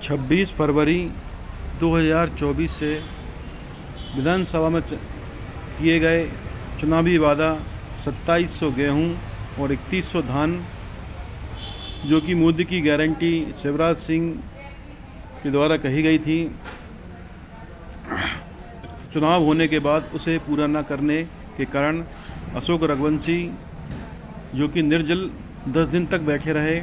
26 फरवरी 2024 से विधानसभा में किए गए चुनावी वादा 2700 गेहूं और 3100 धान, जो कि मोदी की गारंटी शिवराज सिंह के द्वारा कही गई थी, चुनाव होने के बाद उसे पूरा न करने के कारण अशोक रघुवंशी, जो कि निर्जल 10 दिन तक बैठे रहे,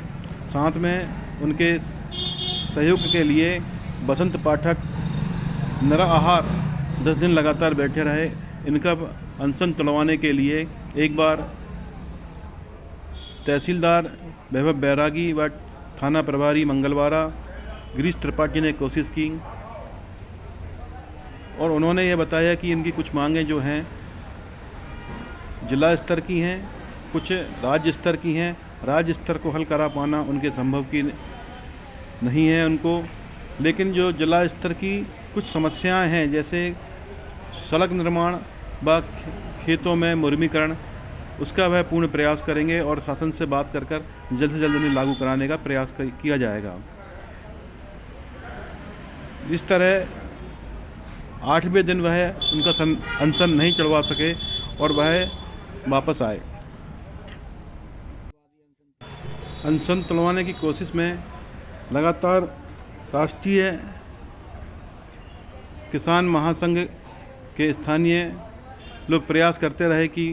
साथ में उनके सहयोग के लिए बसंत पाठक निराहार 10 दिन लगातार बैठे रहे। इनका अनशन तुड़वाने के लिए एक बार तहसीलदार वैभव बैरागी व थाना प्रभारी मंगलवारा गिरीश त्रिपाठी ने कोशिश की और उन्होंने ये बताया कि इनकी कुछ मांगें जो हैं जिला स्तर की हैं, कुछ राज्य स्तर की हैं। राज्य स्तर को हल करा पाना उनके संभव की नहीं है उनको, लेकिन जो जिला स्तर की कुछ समस्याएं हैं, जैसे सड़क निर्माण व खेतों में मुर्गीकरण, उसका वह पूर्ण प्रयास करेंगे और शासन से बात कर जल्द से जल्द उन्हें लागू कराने का प्रयास किया जाएगा। इस तरह 8वें दिन वह उनका अनशन नहीं चढ़वा सके और वह वापस आए। अनशन तुड़वाने की कोशिश में लगातार राष्ट्रीय किसान महासंघ के स्थानीय लोग प्रयास करते रहे कि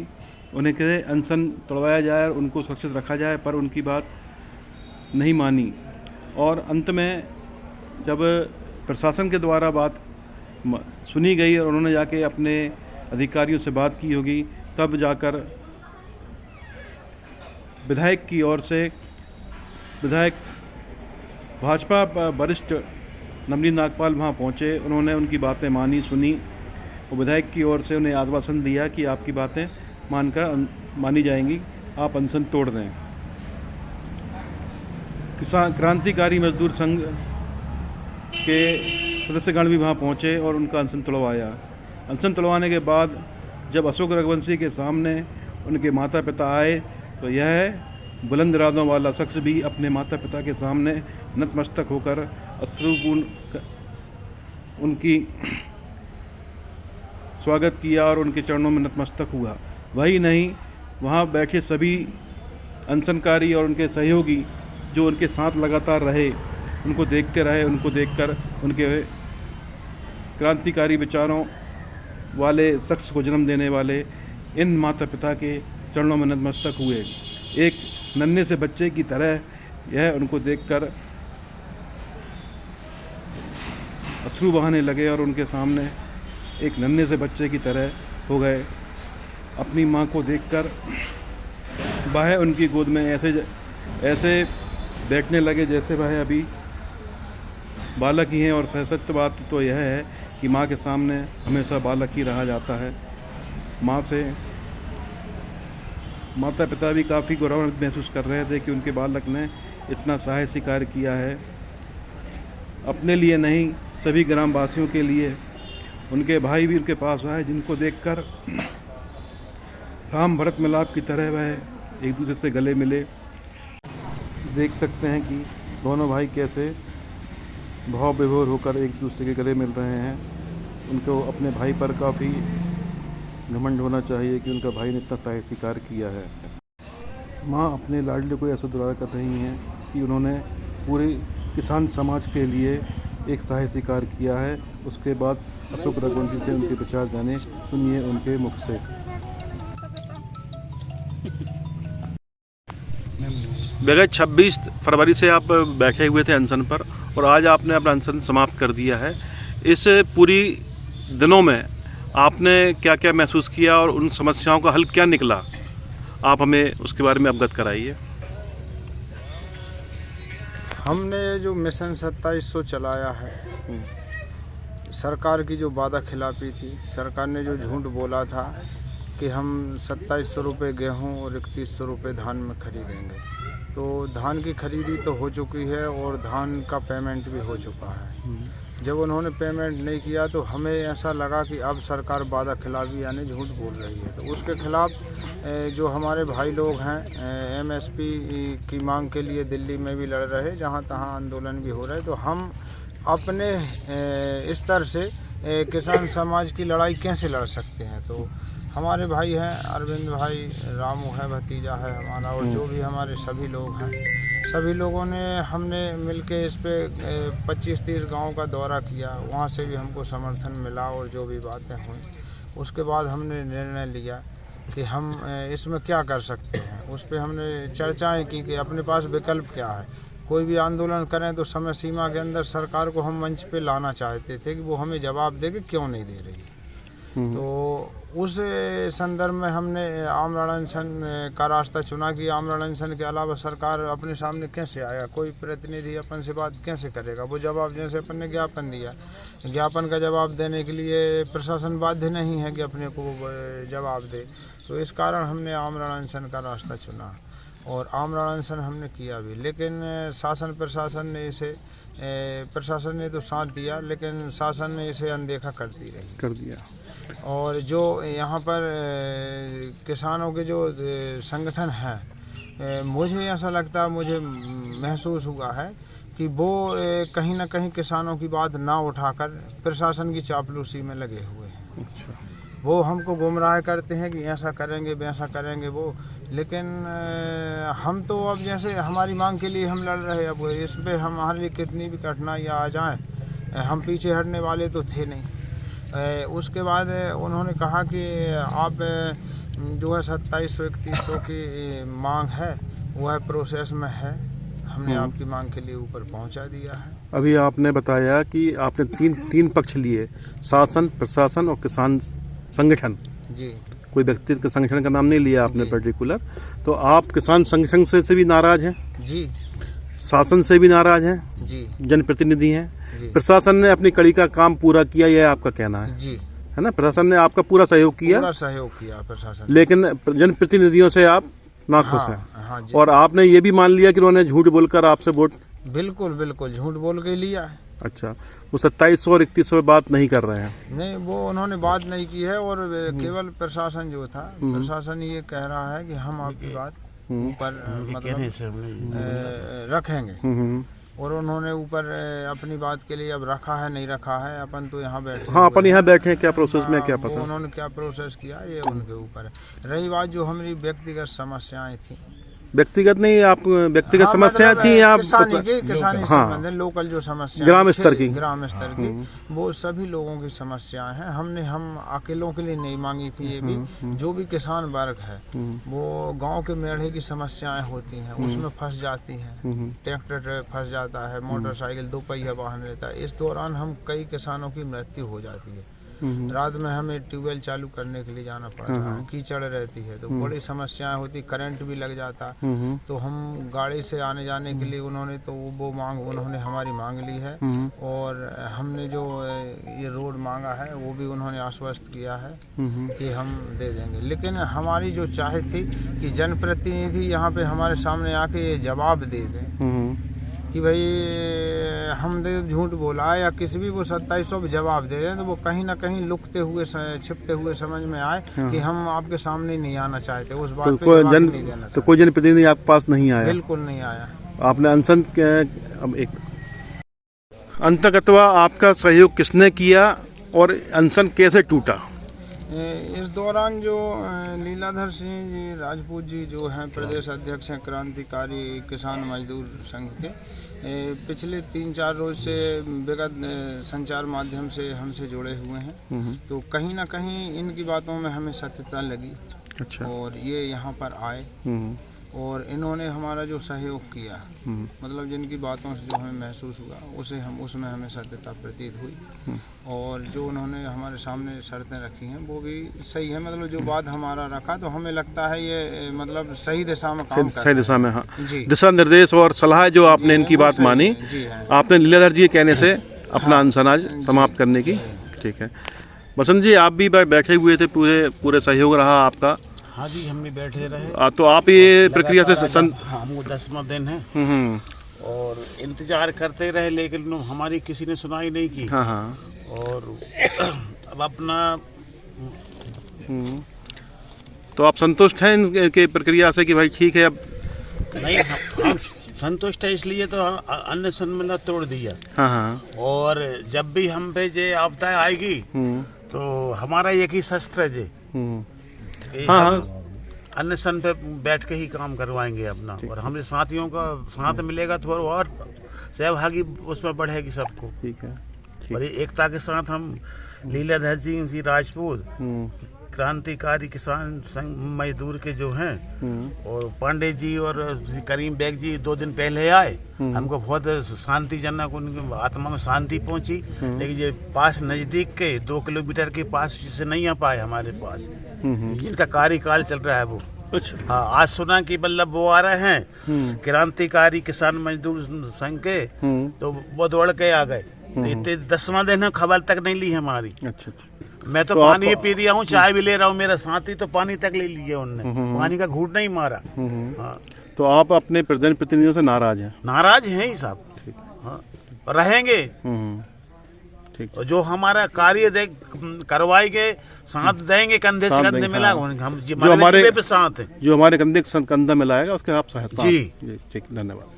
उन्हें कैसे अनशन तोड़वाया जाए और उनको सुरक्षित रखा जाए, पर उनकी बात नहीं मानी और अंत में जब प्रशासन के द्वारा बात सुनी गई और उन्होंने जाके अपने अधिकारियों से बात की होगी, तब जाकर विधायक की ओर से विधायक भाजपा वरिष्ठ नवनीत नागपाल वहाँ पहुँचे। उन्होंने उनकी बातें मानी, सुनी और विधायक की ओर से उन्हें आश्वासन दिया कि आपकी बातें मानी जाएंगी, आप अनशन तोड़ दें। किसान क्रांतिकारी मजदूर संघ के सदस्यगण भी वहाँ पहुँचे और उनका अनशन तुड़वाया। अनशन तुड़वाने के बाद जब अशोक रघुवंशी के सामने उनके माता पिता आए, तो यह बुलंद इरादों वाला शख्स भी अपने माता पिता के सामने नतमस्तक होकर अश्रुपूर्ण उनकी स्वागत किया और उनके चरणों में नतमस्तक हुआ। वही नहीं, वहाँ बैठे सभी अनशनकारी और उनके सहयोगी जो उनके साथ लगातार रहे, उनको देखते रहे। उनको देखकर उनके क्रांतिकारी विचारों वाले शख्स को जन्म देने वाले इन माता पिता के चरणों में नतमस्तक हुए। एक नन्हे से बच्चे की तरह यह उनको देखकर अश्रु बहाने लगे और उनके सामने एक नन्हे से बच्चे की तरह हो गए। अपनी माँ को देखकर वह उनकी गोद में ऐसे बैठने लगे जैसे वह अभी बालक ही हैं। और सत्य बात तो यह है कि माँ के सामने हमेशा बालक ही रहा जाता है। माँ से माता पिता भी काफ़ी गौरवान्वित महसूस कर रहे थे कि उनके बालक ने इतना साहसी कार्य किया है, अपने लिए नहीं सभी ग्रामवासियों के लिए। उनके भाई भी उनके पास आए, जिनको देखकर राम भरत मिलाप की तरह वह एक दूसरे से गले मिले। देख सकते हैं कि दोनों भाई कैसे भाव विभोर होकर एक दूसरे के गले मिल रहे हैं। उनको अपने भाई पर काफ़ी घमंड होना चाहिए कि उनका भाई ने इतना साहसी कार्य किया है। माँ अपने लाडले को ऐसा दुलार कर रही हैं कि उन्होंने पूरे किसान समाज के लिए एक साहसी कार्य किया है। उसके बाद अशोक रघुवंशी से उनके विचार जाने, सुनिए उनके मुख से। बगैर 26 फरवरी से आप बैठे हुए थे अनशन पर और आज आपने अपना अनशन समाप्त कर दिया है। इस पूरी दिनों में आपने क्या क्या महसूस किया और उन समस्याओं का हल क्या निकला, आप हमें उसके बारे में अवगत कराइए। हमने जो मिशन 2700 चलाया है, सरकार की जो वादा खिलाफी थी, सरकार ने जो झूठ बोला था कि हम 2700 रुपये गेहूँ और 3100 रुपये धान में खरीदेंगे, तो धान की खरीदी तो हो चुकी है और धान का पेमेंट भी हो चुका है। जब उन्होंने पेमेंट नहीं किया तो हमें ऐसा लगा कि अब सरकार वादा खिलाफी यानी झूठ बोल रही है। तो उसके खिलाफ जो हमारे भाई लोग हैं एमएसपी की मांग के लिए दिल्ली में भी लड़ रहे, जहाँ तहाँ आंदोलन भी हो रहे। तो हम अपने स्तर से किसान समाज की लड़ाई कैसे लड़ सकते हैं? तो हमारे भाई हैं अरविंद भाई, रामू है भतीजा है हमारा, और जो भी हमारे सभी लोग हैं, सभी लोगों ने हमने मिलके इस पे 25-30 गांव का दौरा किया। वहाँ से भी हमको समर्थन मिला और जो भी बातें हुई उसके बाद हमने निर्णय लिया कि हम इसमें क्या कर सकते हैं। उस पे हमने चर्चाएं की कि अपने पास विकल्प क्या है। कोई भी आंदोलन करें तो समय सीमा के अंदर सरकार को हम मंच पे लाना चाहते थे कि वो हमें जवाब दे कि क्यों नहीं दे रही। तो उस संदर्भ में हमने आमरण अनशन का रास्ता चुना कि आमरण अनशन के अलावा सरकार अपने सामने कैसे आएगा, कोई प्रतिनिधि अपन से बात कैसे करेगा। वो जवाब, जैसे अपन ने ज्ञापन दिया, ज्ञापन का जवाब देने के लिए प्रशासन बाध्य नहीं है कि अपने को जवाब दे। तो इस कारण हमने आमरण अनशन का रास्ता चुना और आमरण अनशन हमने किया भी। लेकिन शासन प्रशासन ने इसे प्रशासन ने तो साथ दिया, लेकिन शासन ने इसे अनदेखा कर दिया। और जो यहाँ पर किसानों के जो संगठन हैं, मुझे ऐसा लगता है, मुझे महसूस हुआ है कि वो कहीं ना कहीं किसानों की बात ना उठाकर प्रशासन की चापलूसी में लगे हुए हैं। अच्छा। वो हमको गुमराह करते हैं कि ऐसा करेंगे वैसा करेंगे वो, लेकिन हम तो अब जैसे हमारी मांग के लिए हम लड़ रहे हैं। अब इस पर हमारे लिए कितनी भी कठिनाइयाँ आ जाएं, हम पीछे हटने वाले तो थे नहीं। उसके बाद उन्होंने कहा कि आप जो है 2700-3100 की मांग है वह प्रोसेस में है, हमने आपकी मांग के लिए ऊपर पहुंचा दिया है। अभी आपने बताया कि आपने तीन पक्ष लिए, शासन, प्रशासन और किसान संगठन। जी। कोई व्यक्ति के संगठन का नाम नहीं लिया आपने पर्टिकुलर। तो आप किसान संगठन से भी नाराज हैं? जी। शासन से भी नाराज हैं? जी। जनप्रतिनिधि हैं? प्रशासन ने अपनी कड़ी का काम पूरा किया, यह आपका कहना है? जी। है ना, प्रशासन ने आपका पूरा सहयोग किया? पूरा सहयोग किया प्रशासन। लेकिन जनप्रतिनिधियों से आप नाखुश हैं? हाँ जी। और आपने ये भी मान लिया कि उन्होंने झूठ बोलकर आपसे वोट? बिल्कुल बिल्कुल झूठ बोल के लिया है। अच्छा, वो 2700 और 3100 बात नहीं कर रहे हैं? नहीं, वो उन्होंने बात नहीं की है। और केवल प्रशासन जो था, प्रशासन ये कह रहा है कि हम आपकी बात ऊपर मतलब रखेंगे। और उन्होंने ऊपर अपनी बात के लिए अब रखा है नहीं रखा है, अपन तो यहाँ बैठे। हाँ, अपन यहाँ बैठे हैं, क्या प्रोसेस में क्या पता। उन्होंने क्या प्रोसेस किया ये उनके ऊपर है। रही बात जो हमारी व्यक्तिगत समस्याएं थी, व्यक्तिगत नहीं, आप व्यक्तिगत समस्याएं मतलब थी आप? किसानी संबंध लोकल जो समस्या ग्राम स्तर की वो सभी लोगों की समस्याएं हैं। हम अकेलों के लिए नहीं मांगी थी ये भी। जो भी किसान वर्ग है वो गांव के मेढ़े की समस्याएं होती हैं, उसमें फंस जाती हैं। ट्रैक्टर फंस जाता है, मोटरसाइकिल 2 पहिया वाहन रहता है। इस दौरान हम कई किसानों की मृत्यु हो जाती है। रात में हमें ट्यूबवेल चालू करने के लिए जाना पड़ता है, कीचड़ रहती है, तो बड़ी समस्याएं होती, करंट भी लग जाता। तो हम गाड़ी से आने जाने के लिए उन्होंने तो वो मांग उन्होंने हमारी मांग ली है। और हमने जो ये रोड मांगा है वो भी उन्होंने आश्वस्त किया है कि हम दे देंगे। लेकिन हमारी जो चाह थी कि जनप्रतिनिधि यहाँ पे हमारे सामने आके ये जवाब दे दें कि भाई हमने झूठ बोला है, या किसी भी वो 2700 जवाब दे रहे हैं, तो वो कहीं ना कहीं लुकते हुए छिपते हुए समझ में आए कि हम आपके सामने नहीं आना चाहते। उस बात पे जवाब नहीं देना। तो कोई जनप्रतिनिधि आपके पास नहीं आया? बिल्कुल नहीं आया। आपने अनशन अब एक अंततः आपका सहयोग किसने किया और अनशन कैसे टूटा? इस दौरान जो लीलाधर सिंह जी राजपूत जी जो हैं प्रदेश अध्यक्ष हैं क्रांतिकारी किसान मजदूर संघ के, पिछले 3-4 रोज से विगत संचार माध्यम से हमसे जुड़े हुए हैं। तो कहीं ना कहीं इनकी बातों में हमें सत्यता लगी। अच्छा। और ये यहाँ पर आए और इन्होंने हमारा जो सहयोग किया, मतलब जिनकी बातों से जो हमें महसूस हुआ उसमें हमें सत्यता प्रतीत हुई। और जो उन्होंने हमारे सामने शर्तें रखी हैं वो भी सही है। मतलब जो बात हमारा रखा तो हमें लगता है ये मतलब सही दिशा में काम कर रहा है। सही दिशा में, हाँ। जी। दिशा निर्देश और सलाह जो आपने इनकी बात मानी, आपने लीलाधर जी के कहने से अपना अनशन आज समाप्त करने की। ठीक है बसंत जी, आप भी बैठे हुए थे, पूरे सहयोग रहा आपका? हाँ जी, हम भी बैठे रहे। तो आप ये प्रक्रिया से हमको 10वां दिन है और इंतज़ार करते रहे, लेकिन हमारी किसी ने सुनाई नहीं की। हाँ हाँ। और अब अपना तो आप संतुष्ट हैं इनके प्रक्रिया से कि भाई ठीक है अब? नहीं, हम संतुष्ट है, इसलिए तो अन्य सम्मेलन तोड़ दिया। हाँ हाँ। और जब भी हम पे जे आपदा आएगी तो हमारा एक ही शस्त्र है जे हाँ हाँ। अन्य सन पे बैठ के ही काम करवाएंगे अपना, और हमारे साथियों का साथ मिलेगा तो और सहभागी उसमें बढ़ेगी सबको। ठीक है। और एकता के साथ हम लीलाधर सिंह जी राजपूत, क्रांतिकारी किसान संघ मजदूर के जो हैं, और पांडे जी और करीम बेग जी 2 दिन पहले आए। हमको बहुत शांतिजनक, उनकी आत्मा में शांति पहुंची। लेकिन ये पास नज़दीक के 2 किलोमीटर के पास से नहीं आ पाए हमारे पास, जिनका कार्यकाल चल रहा है वो। अच्छा। हाँ, आज सुना कि मतलब वो आ रहे हैं क्रांतिकारी किसान मजदूर संघ के, तो वो दौड़ के आ गए। इतने 10वां दिन है, खबर तक नहीं ली हमारी। अच्छा। मैं तो पानी पी रहा हूँ, चाय भी ले रहा हूँ, मेरा साथी तो पानी तक ले लिए उनने, पानी का घूंट नहीं मारा। हाँ। तो आप अपने प्रतिनिधियों से नाराज हैं? नाराज हैं ही साहब। हाँ, रहेंगे। ठीक। और जो हमारा कार्य करवाएंगे, साथ देंगे, कंधे से कंधे मिला, हम जो हमारे पे साथ है, जो हमारे कंधे से कंधा मिलाएगा उसके आप साथ। जी। ठीक, धन्यवाद।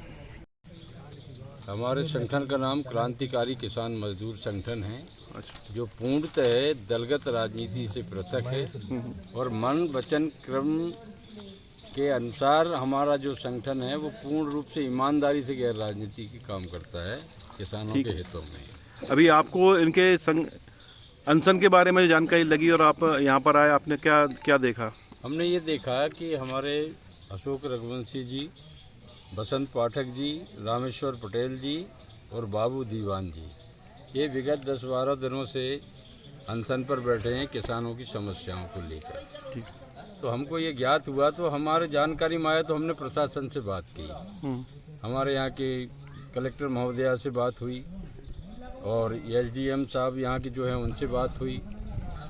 हमारे संगठन का नाम क्रांतिकारी किसान मजदूर संगठन है, जो पूर्णतः दलगत राजनीति से पृथक है और मन वचन क्रम के अनुसार हमारा जो संगठन है वो पूर्ण रूप से ईमानदारी से गैर राजनीति की काम करता है किसानों के हितों में। अभी आपको इनके अनशन के बारे में जानकारी लगी और आप यहाँ पर आए, आपने क्या क्या देखा? हमने ये देखा कि हमारे अशोक रघुवंशी जी, बसंत पाठक जी, रामेश्वर पटेल जी और बाबू दीवान जी, ये विगत 10-12 दिनों से अनशन पर बैठे हैं किसानों की समस्याओं को लेकर। तो हमको ये ज्ञात हुआ, तो हमारे जानकारी में आया, तो हमने प्रशासन से बात की। हमारे यहाँ के कलेक्टर महोदया से बात हुई और एसडीएम साहब यहाँ के जो हैं उनसे बात हुई,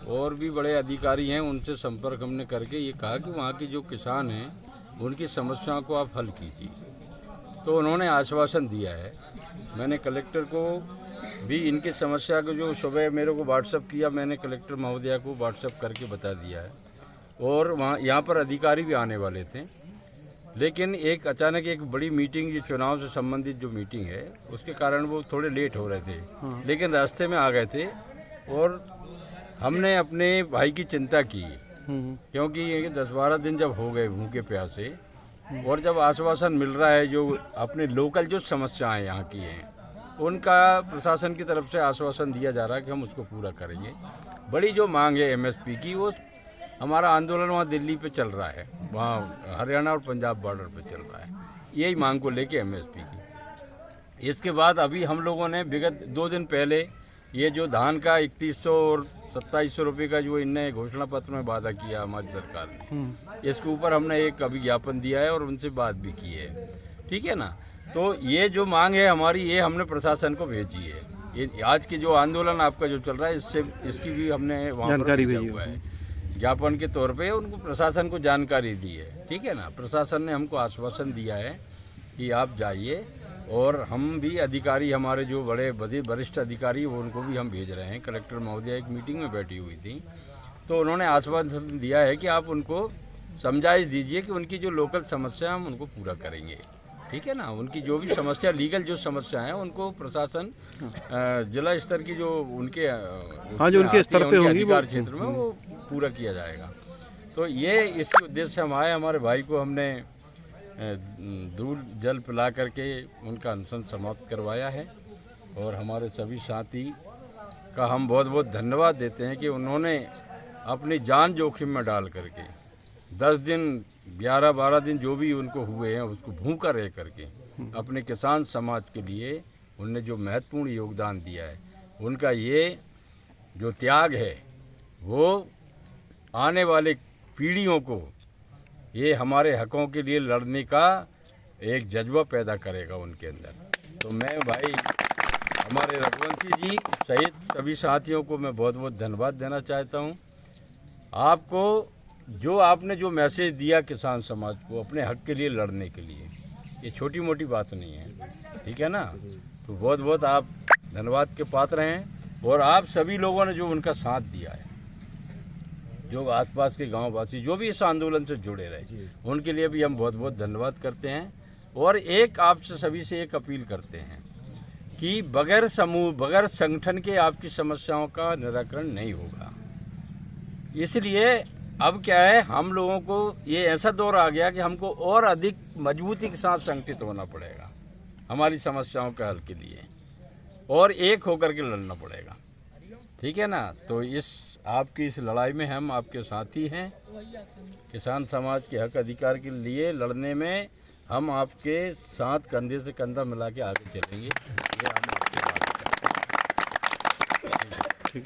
और भी बड़े अधिकारी हैं, उनसे संपर्क हमने करके ये कहा कि वहाँ के जो किसान हैं उनकी समस्याओं को आप हल कीजिए। तो उन्होंने आश्वासन दिया है। मैंने कलेक्टर को भी इनकी समस्या को जो सुबह मेरे को व्हाट्सअप किया, मैंने कलेक्टर महोदया को व्हाट्सअप करके बता दिया है। और वहाँ यहाँ पर अधिकारी भी आने वाले थे, लेकिन एक अचानक एक बड़ी मीटिंग, ये चुनाव से संबंधित जो मीटिंग है, उसके कारण वो थोड़े लेट हो रहे थे। लेकिन रास्ते में आ गए थे और हमने अपने भाई की चिंता की, क्योंकि ये 10-12 दिन जब हो गए भूखे प्यासे, और जब आश्वासन मिल रहा है, जो अपने लोकल जो समस्याएं यहाँ की हैं उनका प्रशासन की तरफ से आश्वासन दिया जा रहा है कि हम उसको पूरा करेंगे। बड़ी जो मांग है एमएसपी की, वो हमारा आंदोलन वहाँ दिल्ली पे चल रहा है, वहाँ हरियाणा और पंजाब बॉर्डर पे चल रहा है, यही मांग को लेके एमएसपी की। इसके बाद अभी हम लोगों ने विगत 2 दिन पहले ये जो धान का 3100 और 2700 रुपये का जो इनने घोषणा पत्र में वादा किया हमारी सरकार ने, इसके ऊपर हमने एक अभी ज्ञापन दिया है और उनसे बात भी की है। ठीक है ना। तो ये जो मांग है हमारी, ये हमने प्रशासन को भेजी है। ये आज की जो आंदोलन आपका जो चल रहा है, इसकी भी हमने वहाँ जानकारी भेजी हुआ है, ज्ञापन के तौर पे उनको प्रशासन को जानकारी दी है। ठीक है ना। प्रशासन ने हमको आश्वासन दिया है कि आप जाइए, और हम भी अधिकारी, हमारे जो बड़े वरिष्ठ अधिकारी, उनको भी हम भेज रहे हैं। कलेक्टर महोदया एक मीटिंग में बैठी हुई थी, तो उन्होंने आश्वासन दिया है कि आप उनको समझाइश दीजिए कि उनकी जो लोकल समस्या हम उनको पूरा करेंगे। ठीक है ना। उनकी जो भी समस्या, लीगल जो समस्या है, उनको प्रशासन जिला स्तर की जो उनके जो उनके स्तर पे होंगी अधिकार क्षेत्र में वो पूरा किया जाएगा। तो ये इसी उद्देश्य से हम आए। हमारे भाई को हमने दूध जल पिला करके उनका अनशन समाप्त करवाया है, और हमारे सभी साथी का हम बहुत बहुत धन्यवाद देते हैं कि उन्होंने अपनी जान जोखिम में डाल करके 10 दिन 11-12 दिन जो भी उनको हुए हैं, उसको भूखा रह करके अपने किसान समाज के लिए उनने जो महत्वपूर्ण योगदान दिया है, उनका ये जो त्याग है वो आने वाले पीढ़ियों को ये हमारे हकों के लिए लड़ने का एक जज्बा पैदा करेगा उनके अंदर। तो मैं भाई हमारे रघुवंशी जी सहित सभी साथियों को मैं बहुत बहुत धन्यवाद देना चाहता हूँ। आपको जो आपने जो मैसेज दिया किसान समाज को अपने हक के लिए लड़ने के लिए, ये छोटी मोटी बात नहीं है। ठीक है ना। तो बहुत बहुत आप धन्यवाद के पात्र हैं और आप सभी लोगों ने जो उनका साथ दिया है, जो आसपास के गांव वासी जो भी इस आंदोलन से जुड़े रहे, उनके लिए भी हम बहुत बहुत धन्यवाद करते हैं। और एक आपसे सभी से एक अपील करते हैं कि बगैर समूह बगैर संगठन के आपकी समस्याओं का निराकरण नहीं होगा। इसलिए अब क्या है, हम लोगों को ये ऐसा दौर आ गया कि हमको और अधिक मजबूती के साथ संगठित होना पड़ेगा हमारी समस्याओं के हल के लिए, और एक होकर के लड़ना पड़ेगा। ठीक है ना। तो आपकी इस लड़ाई में हम आपके साथी हैं। किसान समाज के हक अधिकार के लिए लड़ने में हम आपके साथ कंधे से कंधा मिला के आगे चलेंगे। ये हम आपकी बात करते हैं।